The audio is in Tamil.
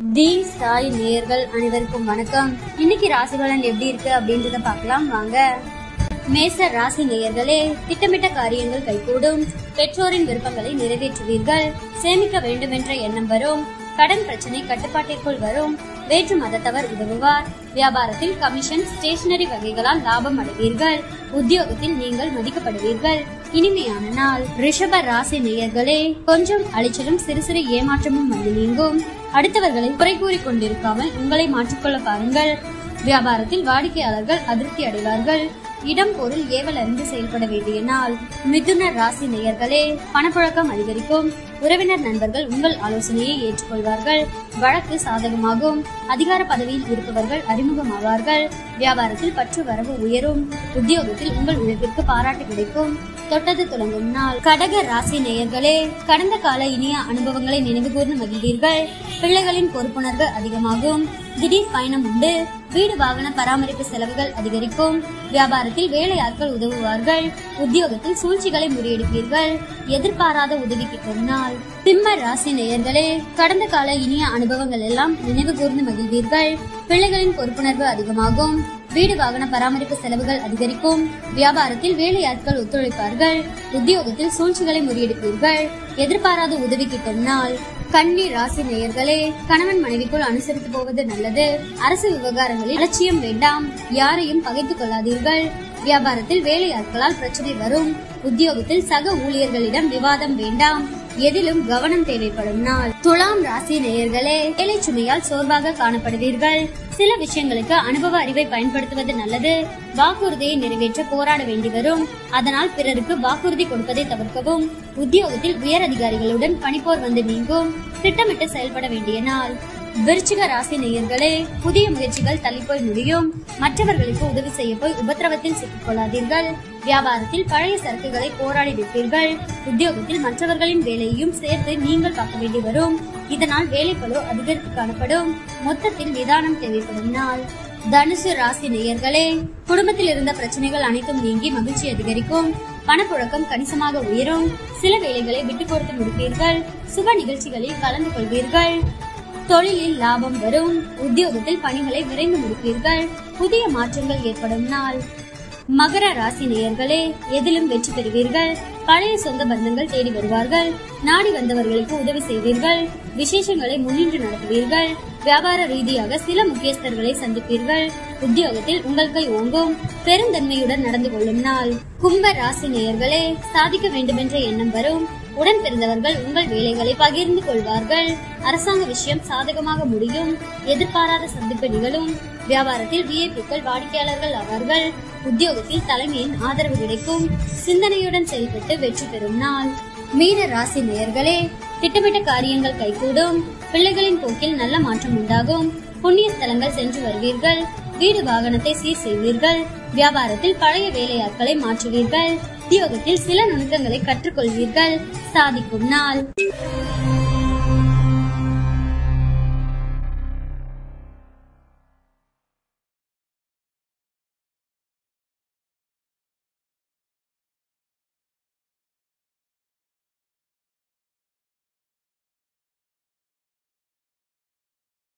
தி சாய் நேயர்கள் அனைவருக்கும் வணக்கம். இன்னைக்கு ராசி பலன் எப்படி இருக்கு அப்படின்றத பார்க்கலாம் வாங்க. மேச ராசி நேயர்களே, திட்டமிட்ட காரியங்கள் கைகூடும். பெற்றோரின் விருப்பங்களை நிறைவேற்றுவீர்கள். சேமிக்க வேண்டும் என்ற எண்ணம் வரும். கடன் பிரச்சனை கட்டுப்பாட்டிற்குள் வரும். வேற்று மதத்தவர் உதவுவார். வியாபாரத்தில் கமிஷன், ஸ்டேஷனரி வகைகளால் லாபம் அடைவீர்கள். உத்தியோகத்தில் நீங்கள் மதிக்கப்படுவீர்கள். இனிமையான நாள். ரிஷப ராசி நேயர்களே, கொஞ்சம் அலைச்சலும் சிறு சிறு ஏமாற்றமும் வந்து நீங்கும். அடுத்தவர்களை குறை கூறி கொண்டிருக்காமல் உங்களை மாற்றிக்கொள்ள பாருங்கள். வியாபாரத்தில் வாடிக்கையாளர்கள் அதிருப்தி அடைவார்கள். இடம் பொருள் ஏவல் அறிந்து செயல்பட வேண்டிய நாள். மிதுன ராசி நேயர்களே, பணப்புழக்கம் அதிகரிக்கும். உறவினர் நண்பர்கள் உங்கள் ஆலோசனையை ஏற்றுக்கொள்வார்கள். வழக்கு சாதகமாகும். அதிகார பதவியில் இருப்பவர்கள் அறிமுகமாவார்கள். வியாபாரத்தில் பற்று வரவு உயரும். உத்தியோகத்தில் உங்கள் உழைப்பிற்கு பாராட்டு கிடைக்கும். தொட்டது துலங்கும் நாள். கடக ராசி நேயர்களே, கடந்த கால இனிய அனுபவங்களை நினைவு கூர்ந்து மகிழ்வீர்கள். பிள்ளைகளின் பொறுப்புணர்வு அதிகமாகும். திடீர் பயணம் உண்டு. வீடு வாகன பராமரிப்பு செலவுகள் அதிகரிக்கும். வியாபாரத்தில் வேலையாட்கள் உதவுவார்கள். உத்தியோகத்தில் சூழ்ச்சிகளை முறியடிப்பீர்கள். எதிர்பாராத உதவி கிட்டும் நாள். சிம்ம ராசி நேயர்களே, கடந்த கால இனிய அனுபவங்கள் எல்லாம் நினைவு கூர்ந்து மகிழ்வீர்கள். பிள்ளைகளின் பொறுப்புணர்வு அதிகமாகும். வீடு வாகன பராமரிப்பு செலவுகள் அதிகரிக்கும். வியாபாரத்தில் வேலையாட்கள் ஒத்துழைப்பார்கள். உத்தியோகத்தில் சூழ்ச்சிகளை முறியடிப்பீர்கள். எதிர்பாராத உதவி கிட்டும் நாள். கன்னி ராசி நேயர்களே, கணவன் மனைவிக்குள் அனுசரித்து போவது நல்லது. அரசு விவகாரங்களில் அலட்சியம் வேண்டாம். யாரையும் பகைத்துக் கொள்ளாதீர்கள். வியாபாரத்தில் வேலையாட்களால் பிரச்சனை வரும். உத்தியோகத்தில் சக ஊழியர்களிடம் விவாதம் வேண்டாம். எதிலும் கவனம் தேவைப்படும் நாள். துலாம் ராசி நேயர்களே, வேலை சுமையால் சோர்வாக காணப்படுவீர்கள். சில விஷயங்களுக்கு அனுபவ அறிவை பயன்படுத்துவது நல்லது. வாக்குறுதியை நிறைவேற்ற போராட வேண்டி வரும். அதனால் பிறருக்கு வாக்குறுதி கொடுப்பதை தவிர்க்கவும். உத்தியோகத்தில் உயர் அதிகாரிகளுடன் பணிப்போர் வந்து நீங்கும். திட்டமிட்டு செயல்பட வேண்டிய நாள். விருச்சிக ராசி நேயர்களே, புதிய முயற்சிகள் தள்ளிப்போய் முடியும். மற்றவர்களுக்கு உதவி செய்ய போய் உபத்திரவத்தில் சிக்கிக் கொள்ளாதீர்கள். வியாபாரத்தில் பழைய சரக்குகளை போராடி விற்பீர்கள். உத்தியோகத்தில் மற்றவர்களின் வேலையையும் சேர்த்து நீங்கள் பார்க்க வேண்டி வரும். இதனால் வேலைப்பளு அதிகரித்து காணப்படும். மொத்தத்தில் நிதானம் தேவைப்படும் நாள். தனுசு ராசி நேயர்களே, குடும்பத்தில் இருந்த பிரச்சனைகள் அனைத்தும் நீங்கி மகிழ்ச்சி அதிகரிக்கும். பணப்புழக்கம் கணிசமாக உயரும். சில வேலைகளை விட்டுக் கொடுத்து முடிப்பீர்கள். சுப நிகழ்ச்சிகளில் கலந்து கொள்வீர்கள். தொழிலில் லாபம் வரும். உத்தியோகத்தில் பணிகளை விரைந்து முடிப்பீர்கள். புதிய மாற்றங்கள் ஏற்படும் நாள். மகர ராசி நேயர்களே, எதிலும் வெற்றி பெறுவீர்கள். பழைய சொந்த பந்தங்கள் தேடி வருவார்கள். நாடி வந்தவர்களுக்கு உதவி செய்வீர்கள். விசேஷங்களை முன்னின்று நடத்துவீர்கள். வியாபார ரீதியாக சில முக்கியஸ்தர்களை சந்திப்பீர்கள். உத்தியோகத்தில் உங்கள் கை ஓங்கும். பெருந்தன்மையுடன் நடந்து கொள்ளும் நாள். கும்ப ராசி நேயர்களே, சாதிக்க வேண்டுமென்ற எண்ணம் வரும். உடன் பிறந்தவர்கள் உங்கள் வேலைகளை பகிர்ந்து கொள்வார்கள். அரசாங்க விஷயம் சாதகமாக முடியும். எதிர்பாராத சந்திப்பு நிகழும். வியாபாரத்தில் விஐபிக்கள் வாடிக்கையாளர்கள் ஆவார்கள். உத்தியோகத்தில் தலைமையின் ஆதரவு கிடைக்கும். சிந்தனையுடன் செயல்பட்டு வெற்றி பெறும் நாள். மீன ராசி நேயர்களே, திட்டமிட்ட காரியங்கள் கைகூடும். பிள்ளைகளின் போக்கில் நல்ல மாற்றம் உண்டாகும். புண்ணிய ஸ்தலங்கள் சென்று வருவீர்கள். வீடு வாகனத்தை சீர் செய்வீர்கள். வியாபாரத்தில் பழைய வேலையாட்களை மாற்றுவீர்கள். உத்தியோகத்தில் சில நுணுக்கங்களை கற்றுக்கொள்வீர்கள். சாதிக்கும் நாள்.